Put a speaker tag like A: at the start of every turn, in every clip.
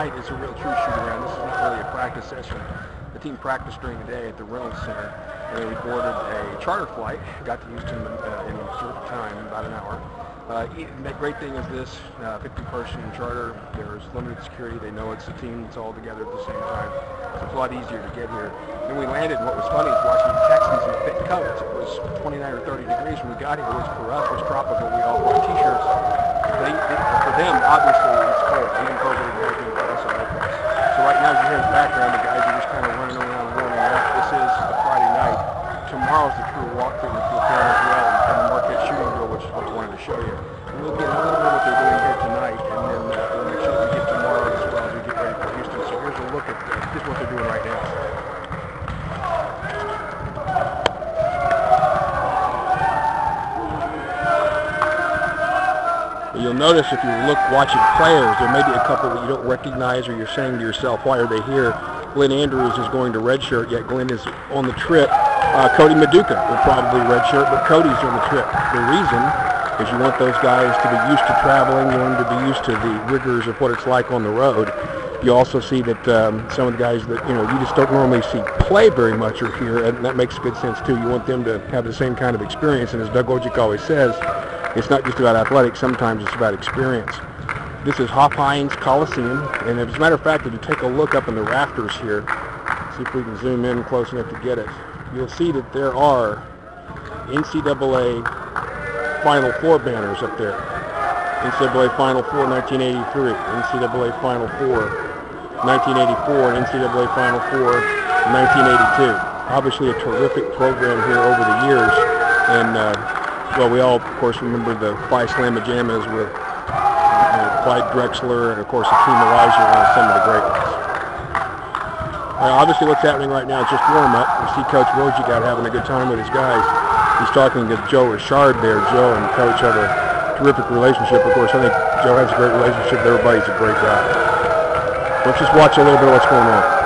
A: tonight is a real true shoot-around. This is not really a practice session. The team practiced during the day at the Reynolds Center, and then we boarded a charter flight, got to Houston in short time, about an hour. The great thing is this, 50-person charter, there's limited security, they know it's a team that's all together at the same time. So it's a lot easier to get here. Then we landed, and what was funny is watching the Texans in thick coats. It was 29 or 30 degrees when we got here, which for us was tropical. We all wore T-shirts. For them, obviously, it's cold. Even cold than anything for us on our place. So right now, as you hear in the background, the guys are just kind of running around warming up. This is a Friday night. Tomorrow's the crew walkthrough with the camera as well, and the Marquette shooting drill, which is what I wanted to show you. And we'll get a little bit of what they're doing here tonight, and then we'll make sure that we get tomorrow as well as we get ready for Houston. So here's a look at just what they're doing right now. You'll notice if you look watching players, there may be a couple that you don't recognize, or you're saying to yourself, why are they here? Glenn Andrews is going to redshirt, yet Glenn is on the trip. Cody Maduka will probably redshirt, but Cody's on the trip. The reason is you want those guys to be used to traveling, you want them to be used to the rigors of what it's like on the road. You also see that some of the guys that you just don't normally see play very much are here, and that makes good sense too. You want them to have the same kind of experience, and as Doug Wojcik always says, it's not just about athletics, sometimes it's about experience. This is Hopkins Coliseum, and as a matter of fact, if you take a look up in the rafters here, see if we can zoom in close enough to get it, you'll see that there are NCAA Final Four banners up there. NCAA Final Four 1983, NCAA Final Four 1984, and NCAA Final Four 1982. Obviously a terrific program here over the years, and well, we all, of course, remember the Phi Slamma Jammas with Clyde Drexler and, of course, Hakeem Elijah, one of some of the great ones. Obviously, what's happening right now is just warm-up. We see Coach Wojcik out having a good time with his guys. He's talking to Joe Richard there. Joe and Coach have a terrific relationship. Of course, I think Joe has a great relationship with everybody. He's a great guy. Let's just watch a little bit of what's going on.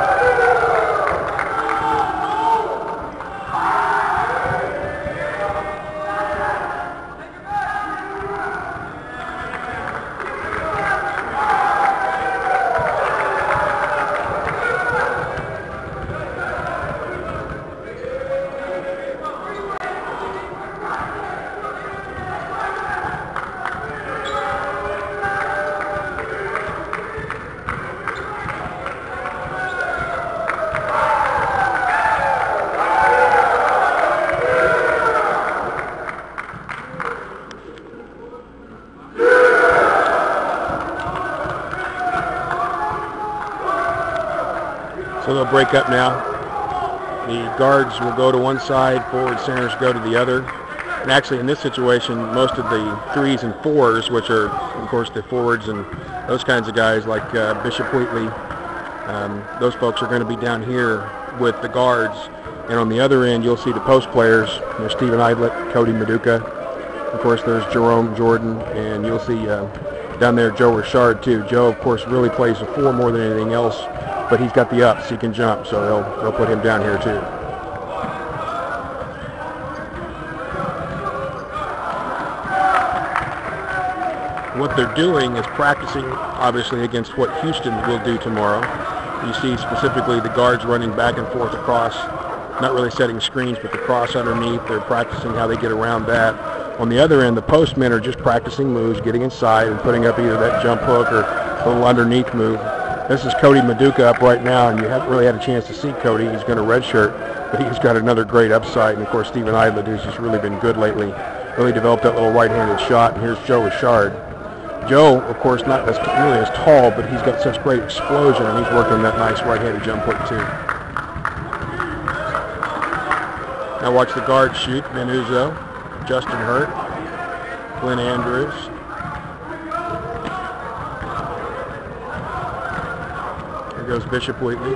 A: So they'll break up now. The guards will go to one side, forward centers go to the other. And actually in this situation, most of the 3s and 4s, which are of course the forwards and those kinds of guys like Bishop Wheatley, those folks are going to be down here with the guards. And on the other end, you'll see the post players. There's Stephen Eidlet, Cody Maduka. Of course, there's Jerome Jordan, and you'll see down there Joe Richard too. Joe, of course, really plays a 4 more than anything else. But he's got the ups, he can jump, so they'll put him down here too. What they're doing is practicing, obviously, against what Houston will do tomorrow. You see specifically the guards running back and forth across, not really setting screens, but the cross underneath. They're practicing how they get around that. On the other end, the postmen are just practicing moves, getting inside and putting up either that jump hook or a little underneath move. This is Cody Maduka up right now, and you haven't really had a chance to see Cody. He's going to redshirt, but he's got another great upside. And, of course, Stephen Eidlet, who's just really been good lately, really developed that little right-handed shot. And here's Joe Richard. Joe, of course, not nearly as tall, but he's got such great explosion, and he's working that nice right-handed jump hook, too. Now watch the guards shoot. Menuzo, Justin Hurt, Glenn Andrews. Here goes Bishop Wheatley.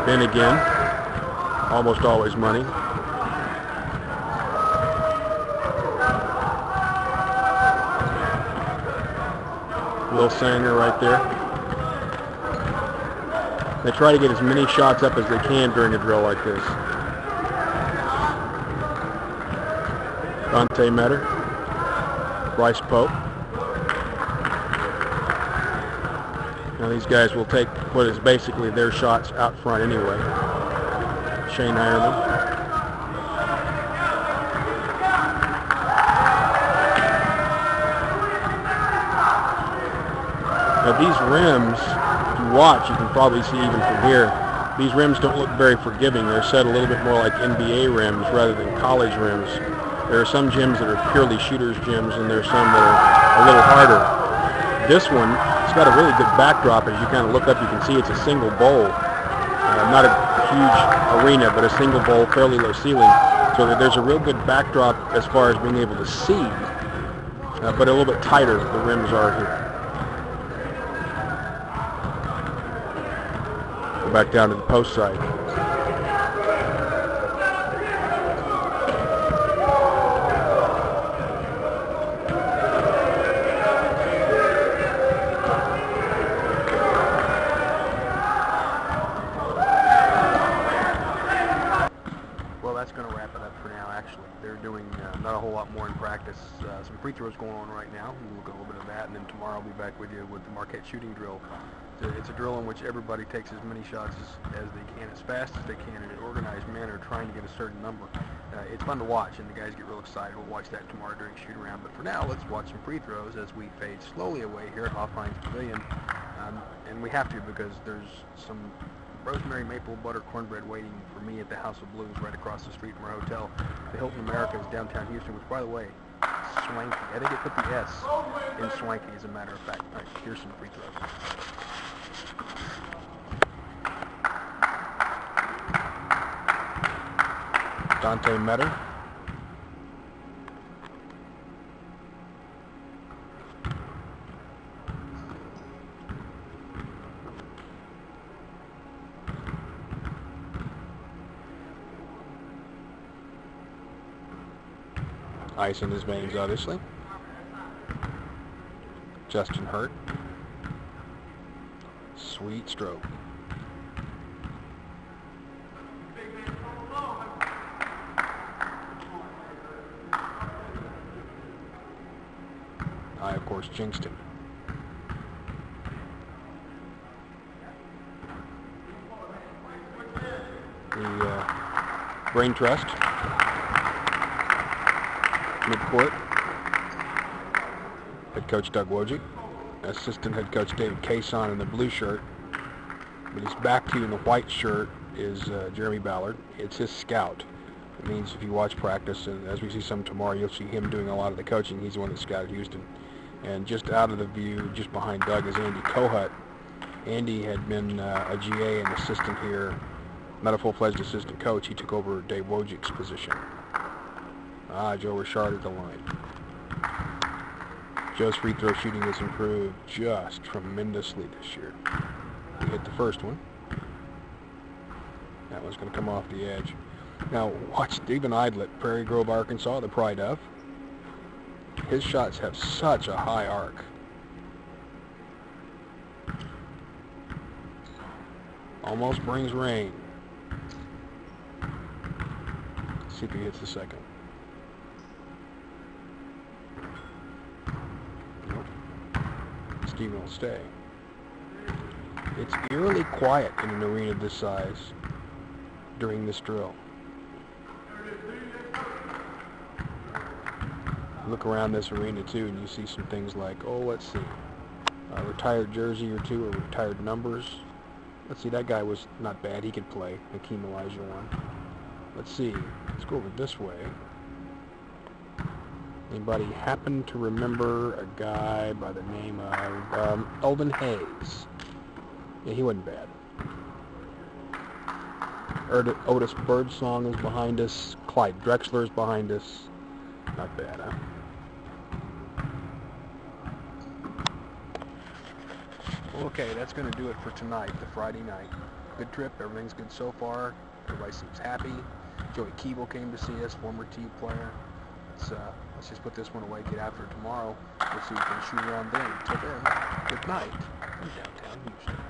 A: Ben again. Almost always money. Will Sanger right there. They try to get as many shots up as they can during a drill like this. Dante Metter. Bryce Pope. Now these guys will take what is basically their shots out front anyway. Shane Ironman. Now these rims, if you watch, you can probably see even from here, these rims don't look very forgiving. They're set a little bit more like NBA rims rather than college rims. There are some gyms that are purely shooters gyms, and there's some that are a little harder. This one, it's got a really good backdrop. As you kind of look up, you can see it's a single bowl. Not a huge arena, but a single bowl, fairly low ceiling. So that there's a real good backdrop as far as being able to see, but a little bit tighter the rims are here. Go back down to the post side. Well, that's going to wrap it up for now, actually. They're doing not a whole lot more in practice. Some free throws going on right now. We'll look at a little bit of that, and then tomorrow I'll be back with you with the Marquette shooting drill. It's a drill in which everybody takes as many shots as they can, as fast as they can, in an organized manner, trying to get a certain number. It's fun to watch, and the guys get real excited. We'll watch that tomorrow during shoot-around. But for now, let's watch some free throws as we fade slowly away here at Hoffheinz Pavilion. And we have to, because there's some rosemary maple butter cornbread waiting for me at the House of Blues right across the street from our hotel. The Hilton America is downtown Houston, which, by the way, swanky. I think it put the S in swanky, as a matter of fact. All right, here's some free throws. Dante Metter. Ice in his veins, obviously. Justin Hurt. Sweet stroke. I, of course, jinxed him. The Brain Trust. Midcourt. Head coach Doug Wojcik. Assistant head coach David Cason in the blue shirt. But his back to you in the white shirt is Jeremy Ballard. It's his scout. It means if you watch practice, and as we see some tomorrow, you'll see him doing a lot of the coaching. He's the one that scouted Houston. And just out of the view, just behind Doug, is Andy Kohut. Andy had been a GA and assistant here, not a full-fledged assistant coach. He took over Dave Wojcik's position. Joe Richard at the line. Joe's free throw shooting has improved just tremendously this year. He hit the first one. That one's going to come off the edge. Now watch Stephen Idlett, Prairie Grove, Arkansas, the pride of. His shots have such a high arc. Almost brings rain. Let's see if he hits the second. Nope. Stephen will stay. It's eerily quiet in an arena this size during this drill. Look around this arena too, and you see some things like, oh, let's see, a retired jersey or two, or retired numbers. Let's see, that guy was not bad. He could play. Hakeem Olajuwon. Let's see. Let's go over this way. Anybody happen to remember a guy by the name of Elvin Hayes? Yeah, he wasn't bad. Otis Birdsong is behind us. Clyde Drexler is behind us. Not bad, huh? Okay, that's going to do it for tonight, the Friday night. Good trip. Everything's good so far. Everybody seems happy. Joey Keeble came to see us, former T player. Let's just put this one away, get after it tomorrow. We'll see if we can shoot around then. Until then, good night from downtown Houston.